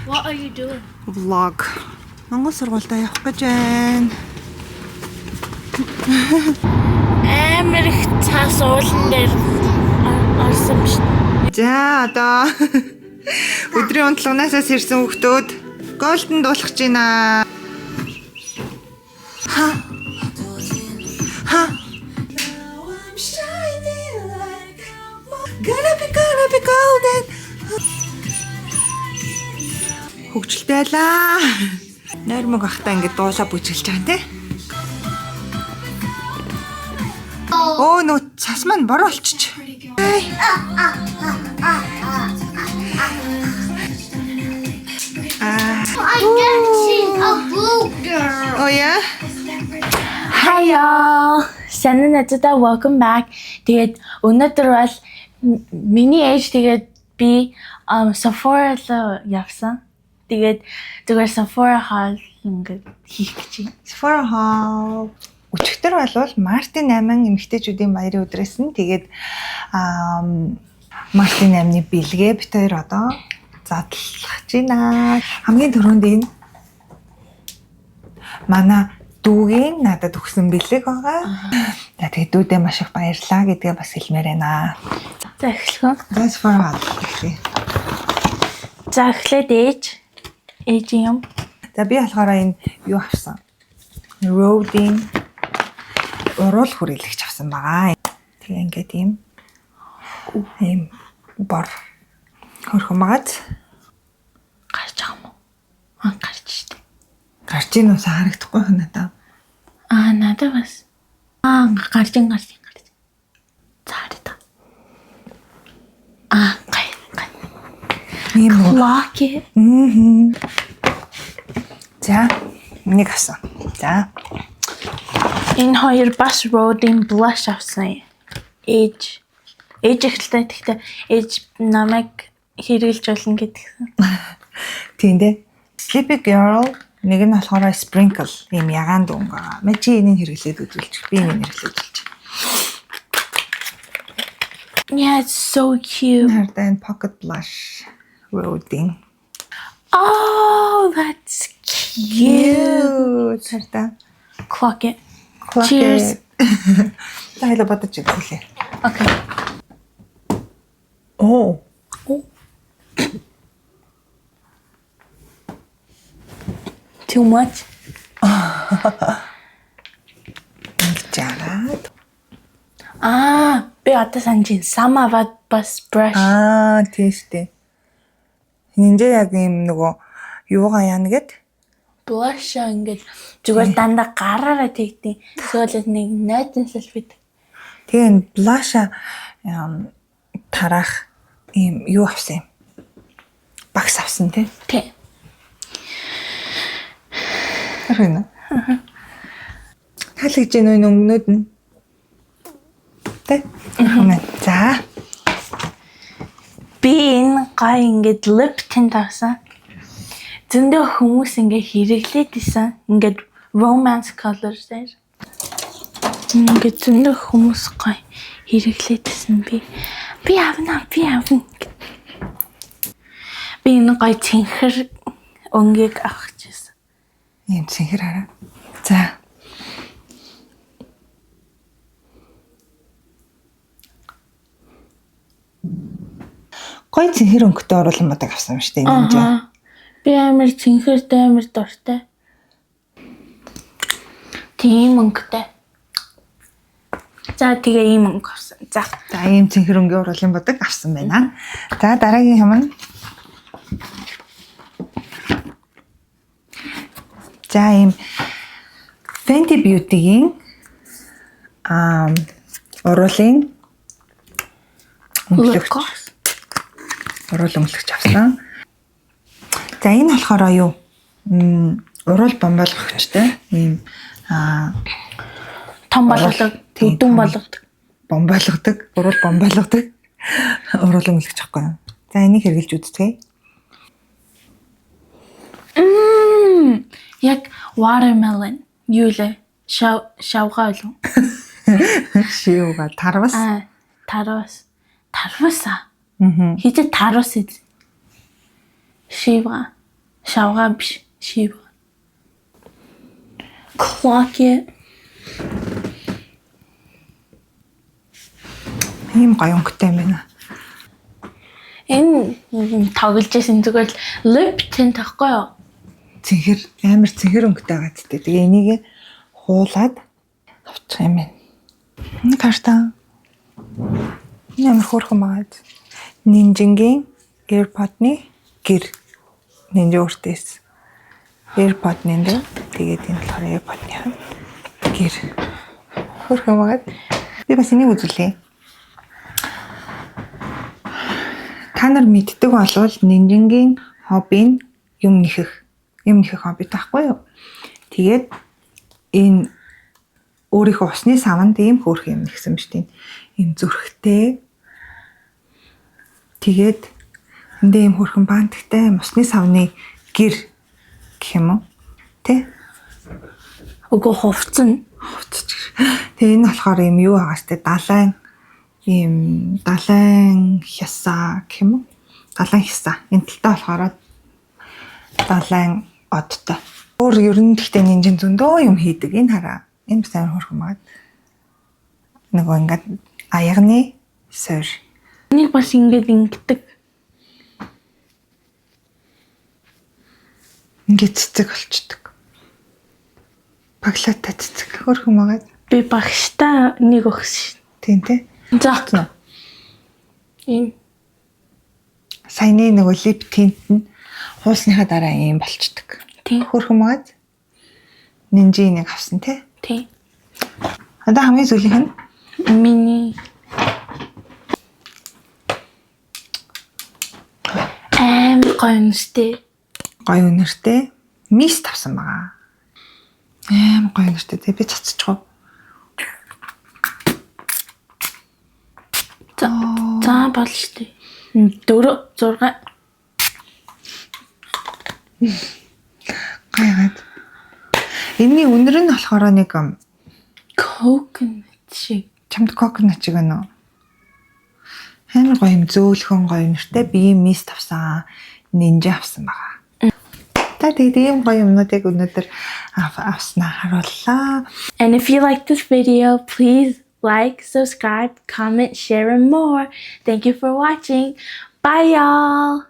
What are you doing? Vlog. Монгол сургуультай явах гэж байна. Америк цаас уулан дээр орсон биш. За одоо өдрийн унтлагнаасаа сэрсэн хүүхдүүд голден дуулах гэж байна. Ха. Gonna be golden. Хөгжилтэй байлаа. Нойрмог ахта ингэ дуулаа бүжгэлж байгаа нэ. Оо нөө цас маань бороо олчиж. I didn't see a blue girl. Oh yeah. Hi y'all. Сайн надад welcome back. Тэгээд өнөөдөр бол миний age тэгээд би Sephora руу явсан. Тэгээд зүгээр Sephora haul ингээд хийх гэж байна. Sephora haul. Өчигдөр болвол Мартин 8 эмэгтэйчүүдийн баярын өдрөөс нь тэгээд Мартин 8-ны бэлгээ бит хоёр одоо задлах гэж байна. Хамгийн түрүүнд энэ манай дүүгийн надад өгсөн бэлэг байгаа. За тэгээд дүүдээ маш их баярлаа гэдгээ бас хэлмээр байна. За эхлэв. That's for all. За эхлээд ээж юм. За би болохоор энэ юу авсан? Roding уруул хүрээлэгч авсан байгаа. Тэгээ ингээд ийм бор хөрхөн магац Гарч байгаа юм уу? Гарч штэ. гарч ийн ус харагдахгүй хэ надад. Надад бас. Гарч. Цаарда. Гай. Ийм Лаки. За нэг авсан. За Энэ хоёр бас Roding blush авсан. Ээж ихтэй гэхдээ ээж намайг хэрэгжилж болно гэдгсэн. тийм дээ. Sleepy Girl нэг нь болохоор Sprinkle ийм ягаан дүнг байгаа. Мэ чи энийг хэрэглээд үзүүлчих. Би энийг хэрэглээд үзүүлчих. Yeah, it's so cute. Харин Pocket Blush Roding. Oh, that's cute. Харин Clock it. Cheers. Тайлбар бодож үзүүлээ. Okay. Oh. Too much. Жараад. Би одоо санджин самавад бас brush. Тийм штэ. Энд яг юм нөгөө юугаа яана гэд Blush ингээд зүгээр дандаа гараараа тэгтий. Сөөлөд нэг нойтон сэлбэт. тэгээ blush тарах юм юу авсан юм. Багс авсан тий. Тий. Харин. Таалагдж гэнэ өнгнүүд нь. Тэ. За. Би энэ гай ингээд lip tint авсан. Зөндөө хүмүүс ингээд хэрэглээд исэн. Ингээд romance colors дээр. Ингээд зөндөө хүмүүс гай хэрэглээд исэн би. Би авна. Би энэ гай цэнхэр өнгийг авах гэсэн. Ийм цэнхэр хараа. За. Гой цэнхэр өнгөтэй оруулан бодог авсан юм шүү дээ энэ жаа. Би амар цэнхэртэй амар дуртай. Тийм өнгөтэй. За тэгээ ийм өнгө авсан. За Ийм цэнхэр өнгөний оруулан бодог авсан байна. За дараагийн юм нь за ийм Fenty Beauty-гийн оруулын өнгөлөгч өнгөлөгч авсан. За энэ болохоор юу? Уруул бомбоолгогчтой. Ийм том болгодог, өдөн болгодог. Бомбоолгодог, уруул бомбоолгодог. Уруул өнгөлөгч аахгүй юу? За энийг хэрэглэж үзтгэй. Яг watermelon юу лээ? Шавгаа юу? Шивга тарвас. Тарвас. Хитэ тарвас. Шивга. Шавгаа биш. Шив. Clock it. Ийм гоё өнгөтэй юм байна. Энэ тоглож байсан зүгээр lip tint тахгүй юу? Цэнхэр амар цэнхэр өнгөтэй байгаа гэдэг. Тэгээ энийг хуулаад авчих юм байна. Энэ карта. Ямар хөөрхөн байгаа. Ninja-гийн AirPod-ны гэр. Ninja өөртөөс AirPod-ны энэ тэгээд энэ болохоор AirPod-ны гэр. Хөөрхөн байгаа. Би бас энийг үзүүлээ. Та нар мэддэг болвол Ninja-гийн хобби нь юм нэхэх хобби таахгүй юу? Тэгээд энэ өөрийнхөө усны савнд ийм хөөрхөн юм нэгсэн биз дээ. Ийм зүрхтэй. Тэгээд эндээ ийм хөөрхөн банттай усны савны гэр гэх юм уу? Тэ? Уг хувцсан. Тэгээ энэ болохоор ийм юу байгаа штэ далайн хясаа гэх юм уу? Далайн хясаа. Энэ талтай болохоор далайн одтой. Өөр ер нь гэхдээ Ninja зөндөө юм хийдэг. Энэ хараа. Энэ бас амар хөрхөн байгаа. Нөгөө ингээд аягны суур. Энийг бас ингэж ингэдэг. Ингээд цэцэг болчдөг. Баглаатай цэцэг хөрхөн байгаа. Би багштай нэг өгсөн. Тийм тий. За. Ийм Саяны нөгөө lip tint нь хуусныхаа дараа ийм болчдөг. тийм. Хөрхөн байгаа. Ninja нэг авсан тий. Тийм. Хадаа хамгийн сүүлийнх нь Миний гоё нүстэй. гоё үнэртэй мис тавсан байгаа. Гоё үнэртэй тий би цацчихв. За болно шүү дээ. 4 6 Гайгаад. Энийний үнэр нь болохоор нэг coconut шиг. чамд coconut шиг байна уу? Хэн гоё юм зөөлхөн гоё нэртэй би мис тавсан. Ninja авсан байгаа. Та тэгээд ийм гоё юмнуудыг өнөөдөр авснаа харууллаа. And if you like this video, please like, subscribe, comment, share, and more. Thank you for watching. Bye, y'all.